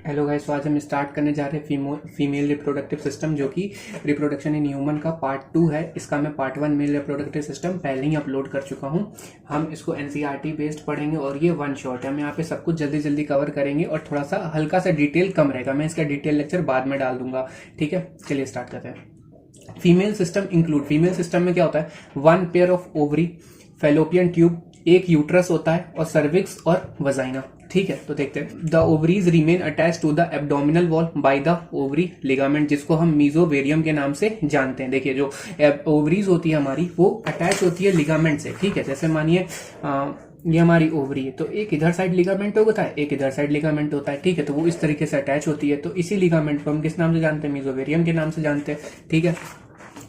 Hello guys, तो आज हम स्टार्ट करने जा रहे हैं फीमेल रिप्रोडक्टिव सिस्टम, जो कि रिप्रोडक्शन इन ह्यूमन का पार्ट 2 है। इसका मैं पार्ट 1 मेल रिप्रोडक्टिव सिस्टम पहले ही अपलोड कर चुका हूं। हम इसको एनसीईआरटी बेस्ड पढ़ेंगे और ये वन शॉट है। हम यहाँ पे सब कुछ जल्दी जल्दी कवर करेंगे और थोड़ा सा हल्का सा डिटेल कम रहेगा। मैं इसका डिटेल लेक्चर बाद में डाल दूंगा, ठीक है। चलिए स्टार्ट करते हैं। Female system include, female system में क्या होता है? 1 pair of ovary, fallopian tube, एक यूट्रस होता है और सर्विक्स और वजाइना, ठीक है। तो देखते हैं। The ovaries remain attach to the abdominal wall by the ovary ligament, जिसको हम मीजोवेरियम के नाम से जानते हैं। देखिए, जो ओवरीज होती है हमारी, वो अटैच होती है लिगामेंट से, ठीक है। जैसे मानिए ये हमारी ओवरी है, तो एक इधर साइड लिगामेंट होता है, एक इधर साइड लिगामेंट होता है, ठीक है। तो वो इस तरीके से अटैच होती है। तो इसी लिगामेंट को हम किस नाम से जानते हैं? मीजोवेरियम के नाम से जानते हैं, ठीक है।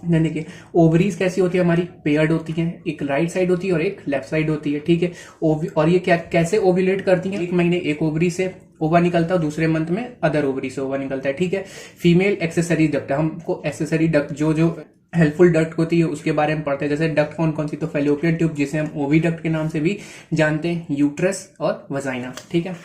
देखिए, ओवरीज कैसी होती है हमारी? पेयर्ड होती है। एक राइट साइड होती है और एक लेफ्ट साइड होती है, ठीक है। और ये क्या कैसे ओव्यूलेट करती हैं? एक महीने एक ओवरी से ओवा निकलता है, दूसरे मंथ में अदर ओवरी से ओवा निकलता है, ठीक है। फीमेल एक्सेसरी डक्ट, हमको एक्सेसरी डक्ट जो हेल्पफुल डक्ट होती है उसके बारे में पढ़ते हैं। जैसे डक्ट कौन कौन सी? तो फैलोपियन ट्यूब, जिसे हम ओवी डक्ट के नाम से भी जानते हैं, यूट्रस और वजाइना, ठीक है।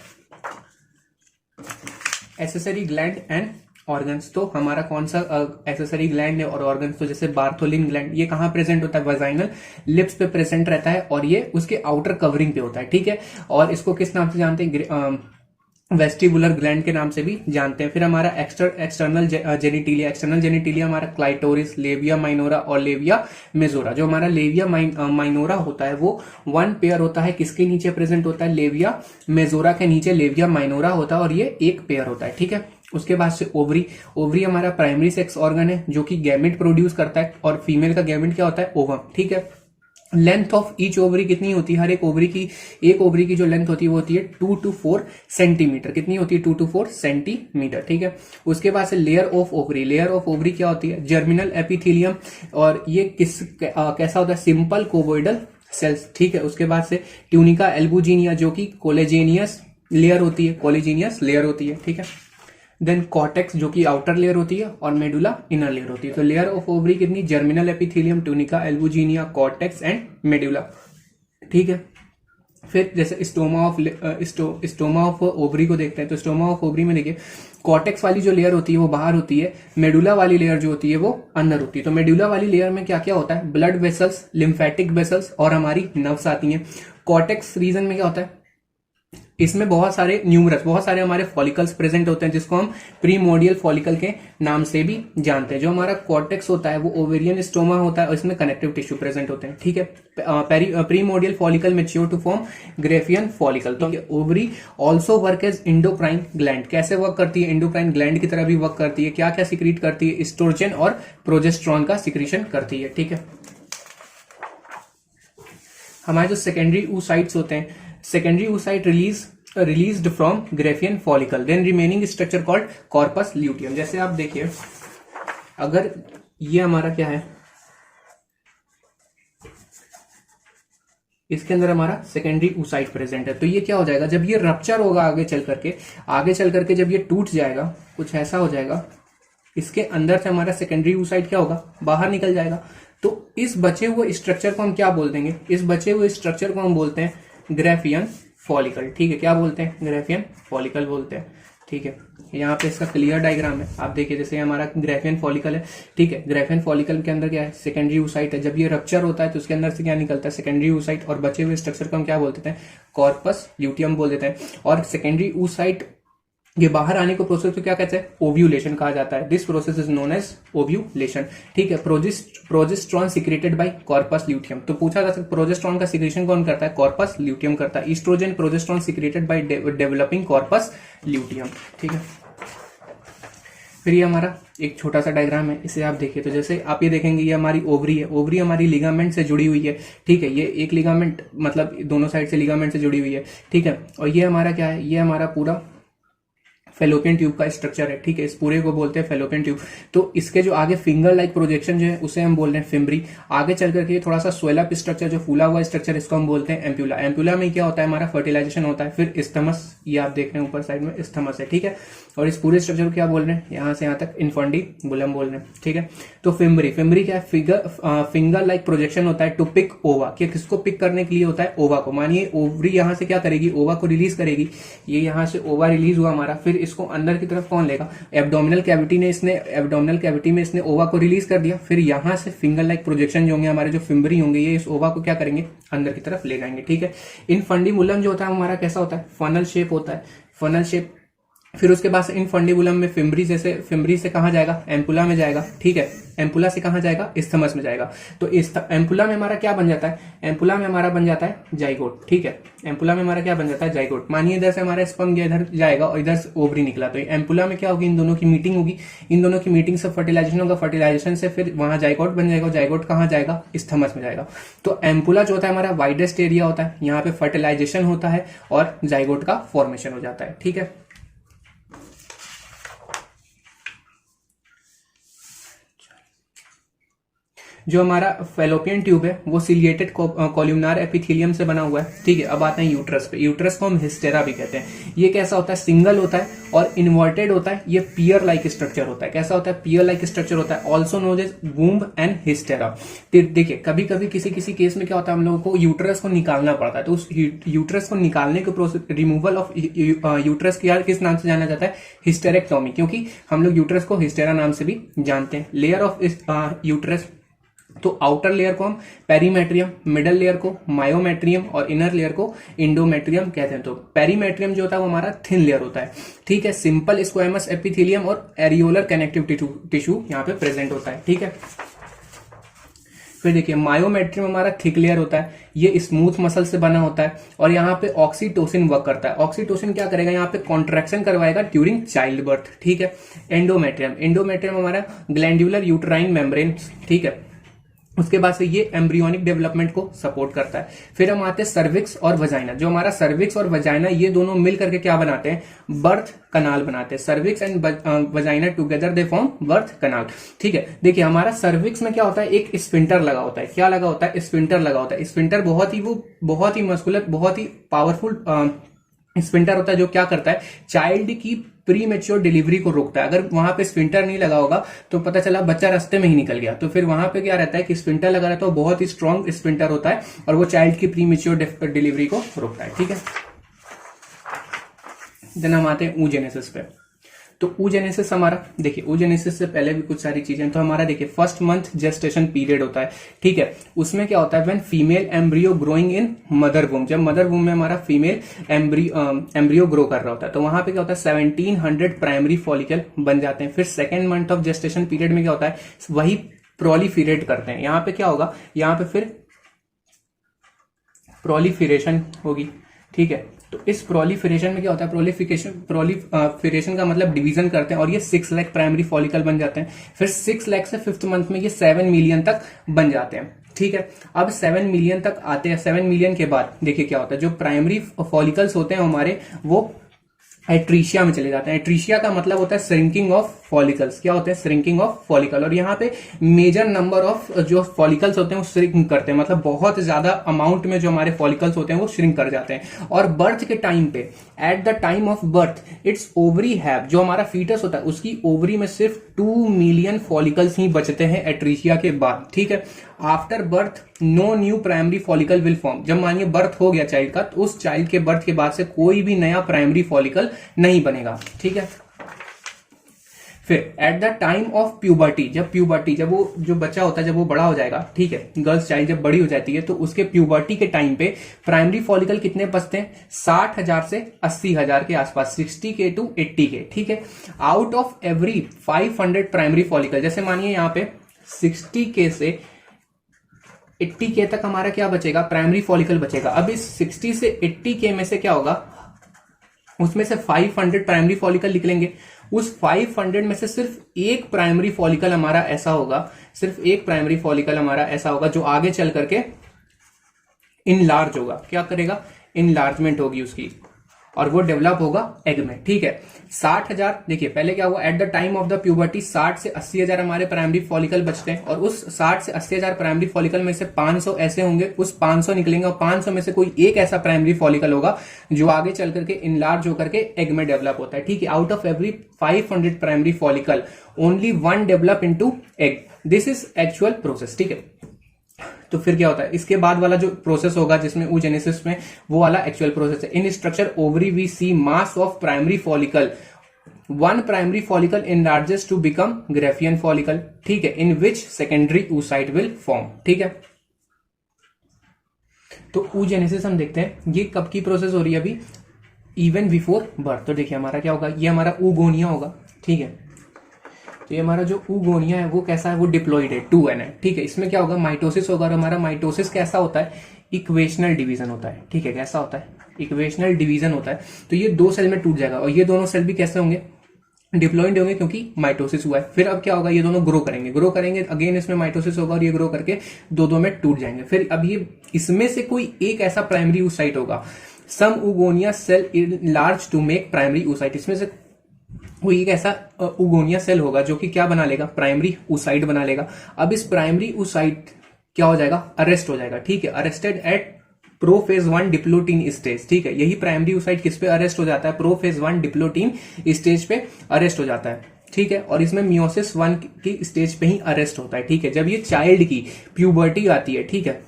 एक्सेसरी ग्लैंड एंड ऑर्गन्स, तो हमारा कौन सा एक्सेसरी ग्लैंड है और ऑर्गन्स? तो जैसे बार्थोलिन ग्लैंड, ये कहाँ प्रेजेंट होता है? वजाइनल लिप्स पे प्रेजेंट रहता है और ये उसके आउटर कवरिंग पे होता है, ठीक है। और इसको किस नाम से जानते हैं? वेस्टिबुलर ग्लैंड के नाम से भी जानते हैं। फिर हमारा एक्सटर्नल जेनिटिलिया, एक्सटर्नल जेनिटिलिया हमारा क्लाइटोरिस, लेविया माइनोरा और लेविया मेजोरा। जो हमारा लेविया माइनोरा होता है वो 1 पेयर होता है। किसके नीचे प्रेजेंट होता है? लेविया मेजोरा के नीचे लेविया माइनोरा होता है और ये एक पेयर होता है, ठीक है। उसके बाद से ओवरी, ओवरी हमारा प्राइमरी सेक्स ऑर्गन है जो कि गैमेट प्रोड्यूस करता है और फीमेल का गैमेट क्या होता है? ओवम, ठीक है। लेंथ ऑफ ईच ओवरी कितनी होती है? हर एक ओवरी की जो लेंथ होती है वो होती है 2 to 4 सेंटीमीटर। कितनी होती है? 2 to 4 सेंटीमीटर, ठीक है। उसके बाद से layer of ovary, layer of ovary क्या होती है? जर्मिनल एपिथेलियम, और ये कैसा होता है? सिंपल कोवोइडल सेल्स, ठीक है। उसके बाद से ट्यूनिका एल्बुजिनिया, जो कि कोलेजेनियस लेयर होती है, कोलेजेनियस लेयर होती है, ठीक है। देन कॉर्टेक्स, जो कि आउटर लेयर होती है, और मेडुला इनर लेयर होती है। तो लेयर ऑफ ओवरी कितनी? Germinal epithelium, tunica albuginea, cortex and medulla, ठीक है। फिर जैसे स्टोमा ऑफ ओवरी को देखते हैं। तो स्टोमा ऑफ ओवरी में देखिए, कॉर्टेक्स वाली जो लेयर होती है वो बाहर होती है, मेडुला वाली लेयर जो होती है वो अंदर होती है। तो मेडुला वाली लेयर में क्या क्या होता है? ब्लड वेसल्स, लिम्फेटिक वेसल्स और हमारी नर्व्स आती हैं। कॉर्टेक्स रीजन में क्या होता है? इसमें बहुत सारे हमारे फॉलिकल्स प्रेजेंट होते हैं, जिसको हम प्रीमोडियल फॉलिकल के नाम से भी जानते हैं। जो हमारा कॉर्टेक्स होता है वो ओवेरियन स्टोमा होता है और इसमें कनेक्टिव टिश्यू प्रेजेंट होते हैं, ठीक है। Primordial follicle mature to form Graafian follicle. तो ovary also work as endocrine gland. कैसे वर्क करती है? एंडोक्राइन ग्लैंड की तरह भी वर्क करती है। क्या क्या सिक्रीट करती है? एस्ट्रोजन और प्रोजेस्टेरॉन का सिक्रीशन करती है, ठीक है। हमारे जो सेकेंडरी oocytes होते हैं, secondary oocyte released from graafian follicle, then remaining structure called corpus luteum. जैसे आप देखिए, अगर ये हमारा क्या है, इसके अंदर हमारा सेकेंडरी oocyte प्रेजेंट है, तो ये क्या हो जाएगा? जब ये रप्चर होगा आगे चल करके जब ये टूट जाएगा, कुछ ऐसा हो जाएगा, इसके अंदर से हमारा सेकेंडरी oocyte क्या होगा? बाहर निकल जाएगा। तो इस बचे हुए स्ट्रक्चर को हम क्या बोल देंगे? इस बचे हुए स्ट्रक्चर को हम बोलते हैं ग्रेफियन फॉलिकल, ठीक है। क्या बोलते हैं? ग्रेफियन फॉलिकल बोलते हैं, ठीक है। यहाँ पे इसका क्लियर डायग्राम है, आप देखिए। जैसे हमारा ग्रेफियन फॉलिकल है, ठीक है। ग्रेफियन फॉलिकल के अंदर क्या है? सेकेंडरी oocyte है। जब ये रप्चर होता है तो उसके अंदर से क्या निकलता है? सेकेंडरी oocyte, और बचे हुए स्ट्रक्चर को हम क्या बोल देते हैं? कॉर्पस ल्यूटियम बोल देते हैं। और सेकेंडरी oocyte ये बाहर आने को प्रोसेस को क्या कहते हैं? ओव्यूलेशन कहा जाता है। This process is known as ovulation, ठीक है। Progesterone secreted by corpus luteum. तो पूछा जा सकता है प्रोजेस्ट्रॉन का सिक्रेशन कौन करता है? कॉर्पस ल्यूटियम करता है। Oestrogen progesterone secreted by developing corpus luteum, ठीक है। फिर ये हमारा एक छोटा सा डायग्राम है, इसे आप देखिए। तो जैसे आप ये देखेंगे, ये हमारी ओवरी है, ओवरी हमारी लिगामेंट से जुड़ी हुई है, ठीक है। ये एक लिगामेंट, मतलब दोनों साइड से लिगामेंट से जुड़ी हुई है, ठीक है। और ये हमारा क्या है? ये हमारा पूरा फेलोपियन ट्यूब का स्ट्रक्चर है, ठीक है। इस पूरे को बोलते हैं फेलोपियन ट्यूब। तो इसके जो आगे फिंगर लाइक प्रोजेक्शन जो है उसे हम बोल रहे हैं फिम्बरी। आगे चल करके थोड़ा सा स्वेलअप स्ट्रक्चर, जो फूला हुआ स्ट्रक्चर, इसको हम बोलते हैं एम्प्यूला। एम्प्यूला में क्या होता है? हमारा फर्टिलाइजेशन होता है। फिर स्थमस, ये आप देख रहे हैं ऊपर साइड में स्थमस है, ठीक है। और इस पूरे स्ट्रक्चर को क्या बोल रहे हैं? यहां से यहां तक इन्फंडिबुलम बोल रहे हैं, ठीक है। तो फिम्बरी, फिम्बरी क्या है? फिंगर लाइक प्रोजेक्शन होता है टू पिक ओवा। किसको पिक करने के लिए होता है? ओवा को। मानिए ओवरी यहां से क्या करेगी? ओवा को रिलीज करेगी। ये यहां से ओवा रिलीज हुआ हमारा, फिर इसको अंदर की तरफ कौन लेगा, एब्डोमिनल कैविटी में इसने ओवा को रिलीज कर दिया, फिर यहां से फिंगर लाइक प्रोजेक्शन जो होंगे हमारे, जो फिम्बरी होंगे, ये इस ओवा को क्या करेंगे, अंदर की तरफ ले जाएंगे। ठीक है, इनफंडिबुलम जो होता है हमारा कैसा होता है, फनल शेप होता है, फनल शेप। फिर उसके बाद इनफंडिबुलम में फिम्बरी से कहां जाएगा, एम्पुला में जाएगा। ठीक है, एम्पुला से कहां जाएगा, इस्थमस में जाएगा। तो एम्पुला में हमारा क्या बन जाता है, एम्पुला में हमारा बन जाता है जाइगोट। ठीक है, एम्पुला में हमारा क्या बन जाता है, जाइगोट। मानिए इधर से हमारा स्पर्म इधर जाएगा और इधर से ओवरी निकला, तो एम्पुला में क्या होगी, इन दोनों की मीटिंग होगी, इन दोनों की मीटिंग से फर्टिलाइजेशन होगा, फर्टिलाइजेशन से फिर वहां जाइगोट बन जाएगा, जाइगोट कहां जाएगा, इस्थमस में जाएगा। तो एम्पुला जो होता है हमारा वाइडेस्ट एरिया होता है, यहाँ पे फर्टिलाइजेशन होता है और जाइगोट का फॉर्मेशन हो जाता है। ठीक है, जो हमारा फेलोपियन ट्यूब है वो सिलिएटेड कॉल्यूमनार एपिथेलियम से बना हुआ है। ठीक है, अब आते हैं यूट्रस पे। यूट्रस को हम हिस्टेरा भी कहते हैं। ये कैसा होता है, सिंगल होता है और इन्वर्टेड होता है। ये पियर लाइक स्ट्रक्चर होता है। कैसा होता है, पियर लाइक स्ट्रक्चर होता है, also known as womb and hystera. देखिए कभी कभी किसी केस में क्या होता है, हम लोगों को यूट्रस को निकालना पड़ता है, तो उस यूट्रस को निकालने के प्रोसेस, रिमूवल ऑफ यूट्रस किस नाम से जाना जाता है, हिस्टेरेक्टोमी, क्योंकि हम लोग यूट्रस को हिस्टेरा नाम से भी जानते हैं। लेयर ऑफ यूट्रस, तो आउटर लेयर को हम पेरीमेट्रियम, मिडल लेयर को मायोमेट्रियम और इनर लेयर को इंडोमेट्रियम कहते हैं। तो पेरीमेट्रियम जो होता है वो हमारा थिन लेयर होता है। ठीक है, सिंपल स्क्वैमस एपिथेलियम और एरियोलर कनेक्टिव टिश्यू यहाँ पे प्रेजेंट होता है। ठीक है, फिर देखिए मायोमेट्रियम हमारा थिक लेयर होता है, ये स्मूथ मसल से बना होता है और यहाँ पे ऑक्सीटोसिन वर्क करता है। ऑक्सीटोसिन क्या करेगा, यहाँ पे कॉन्ट्रैक्शन करवाएगा ड्यूरिंग चाइल्ड बर्थ। ठीक है, एंडोमेट्रियम हमारा ग्लैंडुलर यूट्राइन मेम्ब्रेन। ठीक है, उसके बाद से ये एम्ब्रियोनिक डेवलपमेंट को सपोर्ट करता है। फिर हम आते हैं सर्विक्स और वजाइना। जो हमारा सर्विक्स और वजाइना ये दोनों मिल करके क्या बनाते हैं, बर्थ कनाल बनाते हैं। Cervix and vagina together they form birth canal. ठीक है, देखिए हमारा सर्विक्स में क्या होता है, एक स्फिंटर लगा होता है। क्या लगा होता है, स्फिंटर लगा होता है। स्फिंटर बहुत ही मस्कुलर, बहुत ही पावरफुल स्फिंटर होता है, जो क्या करता है, चाइल्ड की प्री मेच्योर डिलीवरी को रोकता है। अगर वहां पे स्फिंटर नहीं लगा होगा तो पता चला बच्चा रास्ते में ही निकल गया, तो फिर वहां पे क्या रहता है कि स्फिंटर लगा रहता है, बहुत ही स्ट्रॉन्ग स्फिंटर होता है और वो चाइल्ड की प्री मेच्योर डिलीवरी को रोकता है। ठीक है, देन हम आते हैं oogenesis पे। तो oogenesis हमारा, देखिए oogenesis से पहले भी कुछ सारी चीजें, तो हमारा देखिए फर्स्ट मंथ जेस्टेशन पीरियड होता है। ठीक है, उसमें क्या होता है, when female embryo growing in mother womb, जब मदर वूम में हमारा फीमेल एम्ब्रियो ग्रो कर रहा होता है, तो वहां पे क्या होता है 1700 प्राइमरी फॉलिकल बन जाते हैं। फिर second month of gestation period में क्या होता है, वही प्रोलिफेरेट करते हैं। यहाँ पे क्या होगा, यहाँ पे फिर प्रोलिफेरेशन होगी। ठीक है, तो इस प्रोलिफेरेशन में क्या होता है, प्रोलिफेरेशन का मतलब डिवीजन करते हैं और ये 6 लाख प्राइमरी फॉलिकल बन जाते हैं। फिर 6 लाख से 5th मंथ में ये 7 मिलियन तक बन जाते हैं। ठीक है, अब 7 मिलियन तक आते हैं। 7 मिलियन के बाद देखिए क्या होता है, जो प्राइमरी फॉलिकल्स होते हैं हमारे वो एट्रीशिया में चले जाते हैं। एट्रीशिया का मतलब होता है श्रिंकिंग ऑफ फॉलिकल्स। क्या होते हैं, श्रिंकिंग ऑफ फॉलिकल। और यहाँ पे मेजर नंबर ऑफ जो फॉलिकल्स होते हैं वो श्रिंक करते हैं, मतलब बहुत ज्यादा अमाउंट में जो हमारे फॉलिकल्स होते हैं वो श्रिंक कर जाते हैं। और बर्थ के टाइम पे, at the time of birth, it's ovary have, जो हमारा फीटस होता है उसकी ओवरी में सिर्फ 2 मिलियन फॉलिकल्स ही बचते हैं एट्रीशिया के बाद। ठीक है, after birth no new primary follicle will form. जब मानिए बर्थ हो गया चाइल्ड का, तो उस चाइल्ड के बर्थ के बाद से कोई भी नया प्राइमरी फॉलिकल नहीं बनेगा। ठीक है, फिर at the time of puberty, जब वो जो बच्चा होता है जब वो बड़ा हो जाएगा, ठीक है, गर्ल्स चाइल्ड जब बड़ी हो जाती है, तो उसके प्यूबर्टी के टाइम पे प्राइमरी फॉलिकल कितने बचते हैं, 60,000 से 80,000 के आसपास, 60K to 80K। ठीक है, out of every 500 primary follicle, जैसे मानिए यहाँ पे 60K से 80K तक हमारा क्या बचेगा, प्राइमरी फॉलिकल बचेगा। अब इस 60 से 80K में से क्या होगा, उसमें से 500 प्राइमरी फॉलिकल निकलेंगे। उस 500 में से सिर्फ एक प्राइमरी फॉलिकल हमारा ऐसा होगा, सिर्फ एक प्राइमरी फॉलिकल हमारा ऐसा होगा जो आगे चल करके इनलार्ज होगा। क्या करेगा, इनलार्जमेंट होगी उसकी और वो डेवलप होगा एग में। ठीक है, 60,000, देखिए पहले क्या हुआ, at the time of the puberty 60 से 80,000 हमारे प्राइमरी फॉलिकल बचते हैं और उस 60 से 80,000 प्राइमरी फॉलिकल में से 500 ऐसे होंगे, उस 500 निकलेंगे और 500 में से कोई एक ऐसा प्राइमरी फॉलिकल होगा जो आगे चल करके इनलार्ज होकर के एग में डेवलप होता है। ठीक है, out of every 500 primary follicle only 1 develop into egg. This is actual process. ठीक है, तो फिर क्या होता है, इसके बाद वाला जो प्रोसेस होगा जिसमें oogenesis में, वो वाला एक्चुअल प्रोसेस है। In structure ovary we see mass of primary follicle one primary follicle enlarges to become graafian follicle, ठीक है, in which secondary oocyte will form, ठीक है। तो oogenesis हम देखते हैं ये कब की प्रोसेस हो रही है, अभी इवन बिफोर बर्थ। तो देखिए हमारा क्या होगा, ये हमारा oogonia होगा, ठीक है। तो ये हमारा जो oogonia है वो कैसा है, वो डिप्लॉइड है, 2n है, ठीक है। इसमें क्या होगा, माइटोसिस होगा, और हमारा माइटोसिस कैसा होता है, इक्वेशनल डिवीजन होता है, ठीक है। कैसा होता है, इक्वेशनल डिवीजन होता है। तो ये 2 सेल में टूट जाएगा, और ये दोनों सेल भी कैसे होंगे, डिप्लॉइड होंगे, क्योंकि माइटोसिस हुआ है। फिर अब क्या होगा, ये दोनों ग्रो करेंगे, अगेन इसमें माइटोसिस होगा, और ये ग्रो करके दो में टूट जाएंगे। फिर अब ये इसमें से कोई एक ऐसा प्राइमरी oocyte होगा, some oogonia cell large to make primary oocyte, इसमें से कोई एक ऐसा oogonia सेल होगा जो कि क्या बना लेगा, प्राइमरी oocyte बना लेगा। अब इस प्राइमरी oocyte क्या हो जाएगा, अरेस्ट हो जाएगा, ठीक है, arrested eight prophase 1 diplotene stage, ठीक है। यही प्राइमरी oocyte किस पे अरेस्ट हो जाता है, प्रोफेज 1 डिप्लोटीन स्टेज पे अरेस्ट हो जाता है, ठीक है। और इसमें मियोसिस 1 की स्टेज पे ही अरेस्ट होता है, ठीक है। जब ये चाइल्ड की प्यूबर्टी आती है, ठीक है,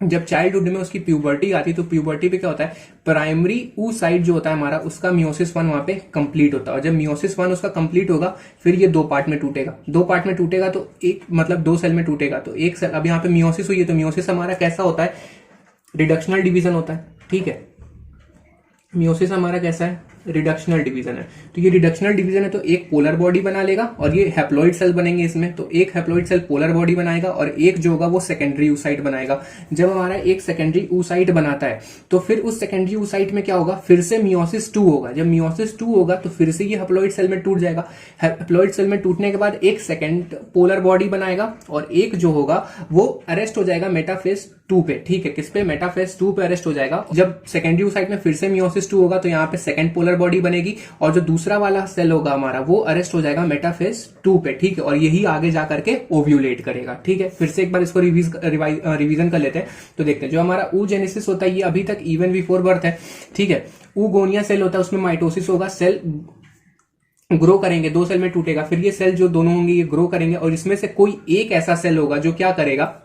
जब चाइल्डहुड में उसकी प्यूबर्टी आती है, तो प्यूबर्टी पे क्या होता है, प्राइमरी oocyte जो होता है हमारा, उसका मियोसिस 1 वहां पे कंप्लीट होता है। और जब मियोसिस 1 उसका कंप्लीट होगा, फिर ये 2 पार्ट में टूटेगा, 2 पार्ट में टूटेगा, तो एक मतलब 2 सेल में टूटेगा। तो एक सेल, अब यहाँ पे मियोसिस हुई है, तो मियोसिस हमारा कैसा होता है, रिडक्शनल डिवीजन होता है, ठीक है। मियोसिस हमारा कैसा है, रिडक्शनल डिवीजन है। तो ये रिडक्शनल डिवीजन है, तो एक पोलर बॉडी बना लेगा, और ये हैप्लॉइड सेल बनेंगे इसमें। तो एक हैप्लॉइड सेल पोलर बॉडी बनाएगा, और एक जो होगा वो सेकेंडरी oocyte बनाएगा। जब हमारा एक सेकेंडरी oocyte बनाता है, तो फिर उस सेकेंडरी oocyte में क्या होगा, फिर से मियोसिस 2 होगा। जब मियोसिस 2 होगा, तो फिर से ये हैप्लॉइड सेल में टूट जाएगा। हैप्लॉइड सेल में टूटने के बाद एक सेकेंड पोलर बॉडी बनाएगा, और एक जो होगा वो अरेस्ट हो जाएगा मेटाफेज 2 पे, ठीक है। किस पे, मेटाफेज 2 पे अरेस्ट हो जाएगा। जब सेकेंडरी oocyte में फिर से मियोसिस 2 होगा, तो यहाँ पे सेकेंड पोलर बॉडी बनेगी, और जो दूसरा वाला सेल होगा हमारा, वो अरेस्ट हो जाएगा मेटाफेज 2 पे, ठीक है। और यही आगे जाकर के ओव्यूलेट करेगा, ठीक है। फिर से एक बार इसको रिवीजन कर लेते हैं। तो देखते हैं, जो हमारा oogenesis होता है, ये अभी तक इवन बिफोर बर्थ है, ठीक है। oogonia सेल होता है, उसमें माइटोसिस होगा, सेल ग्रो करेंगे, 2 सेल में टूटेगा, फिर ये सेल जो दोनों होंगे ये ग्रो करेंगे, और इसमें से कोई एक ऐसा सेल होगा जो क्या करेगा,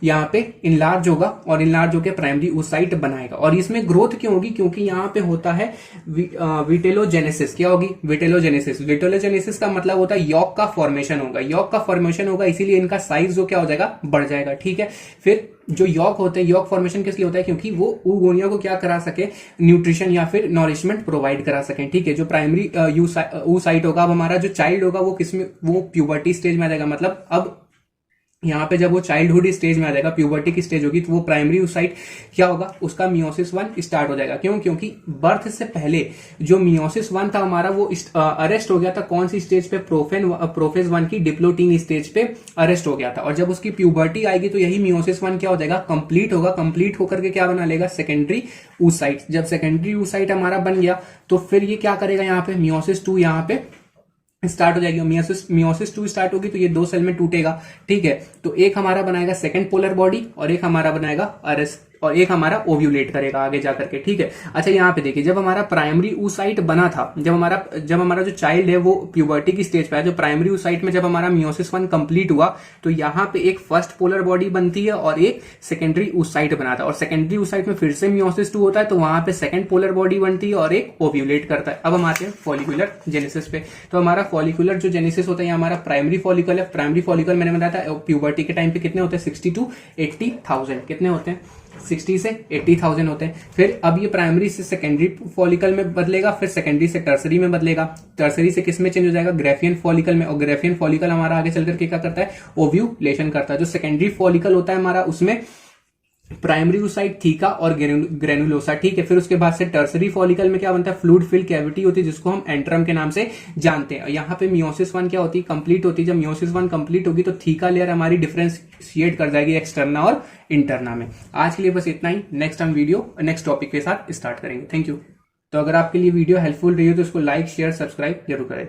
यहाँ पे इनलार्ज होगा, और इनलार्ज होकर प्राइमरी oocyte बनाएगा। और इसमें ग्रोथ क्यों होगी, क्योंकि यहाँ पे होता है विटेलोजेनेसिस। क्या होगी, विटेलोजेनेसिस। विटेलोजेनेसिस का मतलब होता है यॉक का फॉर्मेशन होगा, यॉक का फॉर्मेशन होगा, इसीलिए इनका साइज जो क्या हो जाएगा, बढ़ जाएगा, ठीक है। फिर जो यॉक होते हैं, यॉक फॉर्मेशन किस लिए होता है, क्योंकि वो oogonia को क्या करा सके, न्यूट्रिशन या फिर नॉरिशमेंट प्रोवाइड करा सके, ठीक है। जो प्राइमरी oocyte होगा, अब हमारा जो चाइल्ड होगा वो किसमें, वो प्यूबर्टी स्टेज में आ जाएगा। मतलब अब यहाँ पे जब वो चाइल्डहुड स्टेज में आ जाएगा, प्यूबर्टी की स्टेज होगी, तो वो प्राइमरी oocyte क्या होगा, उसका मियोसिस 1 स्टार्ट हो जाएगा। क्यों, क्योंकि बर्थ से पहले जो मियोसिस 1 था हमारा, वो अरेस्ट हो गया था कौन सी स्टेज पे, प्रोफेज 1 की डिप्लोटीन स्टेज पे अरेस्ट हो गया था। और जब उसकी प्यूबर्टी आएगी, तो यही मियोसिस 1 क्या हो जाएगा, कंप्लीट होगा। कंप्लीट होकर के क्या बना लेगा, सेकेंडरी oocyte। जब सेकेंडरी oocyte हमारा बन गया, तो फिर ये क्या करेगा, यहाँ पे मियोसिस 2 यहाँ पे स्टार्ट हो जाएगी। मियोसिस 2 स्टार्ट होगी, तो ये 2 सेल में टूटेगा, ठीक है। तो एक हमारा बनाएगा सेकंड पोलर बॉडी, और एक हमारा बनाएगा अरेस्ट, और एक हमारा ओव्यूलेट करेगा आगे जाकर के, ठीक है। अच्छा, यहाँ पे देखिए, जब हमारा प्राइमरी oocyte बना था, जब हमारा जो चाइल्ड है वो प्यूबर्टी की स्टेज पे है, जो प्राइमरी oocyte में जब हमारा मियोसिस 1 कंप्लीट हुआ, तो यहाँ पे एक फर्स्ट पोलर बॉडी बनती है, और एक सेकेंडरी oocyte बना था। और सेकेंडरी oocyte में फिर से मियोसिस 2 होता है, तो वहां पे सेकंड पोलर बॉडी बनती है, और एक ओव्यूलेट करता है। अब हम आते हैं फॉलिकुलर जेनेसिस पे। तो हमारा फॉलिकुलर जो जेनेसिस होता है, हमारा प्राइमरी फॉलिकल है। प्राइमरी फॉलिकल मैंने बताया था प्यूबर्टी के टाइम पे कितने होते हैं, 60 to 80,000, कितने होते हैं, 60 से 80,000 होते हैं। फिर अब ये प्राइमरी से सेकेंडरी फॉलिकल में बदलेगा, फिर सेकेंडरी से टर्सरी में बदलेगा, टर्सरी से किस में चेंज हो जाएगा, ग्रेफियन फॉलिकल में। और ग्रेफियन फॉलिकल हमारा आगे चल करके क्या करता है, ओव्यूलेशन करता है। जो सेकेंडरी फॉलिकल होता है हमारा, उसमें प्राइमरी oocyte थीका और ग्रेनुलोसा, ठीक है। फिर उसके बाद से टर्सरी फॉलिकल में क्या बनता है, फ्लूइड फिल कैविटी होती है, जिसको हम एंट्रम के नाम से जानते हैं। यहाँ पे मियोसिस 1 क्या होती है, कंप्लीट होती है। जब मियोसिस 1 कंप्लीट होगी, तो थीका लेयर हमारी डिफरेंशिएट कर जाएगी एक्सटर्ना और इंटरना में। आज के लिए बस इतना ही। नेक्स्ट हम वीडियो नेक्स्ट टॉपिक के साथ स्टार्ट करेंगे। Thank you. तो अगर आपके लिए वीडियो हेल्पफुल रही हो, तो इसको लाइक, शेयर, सब्सक्राइब जरूर करें।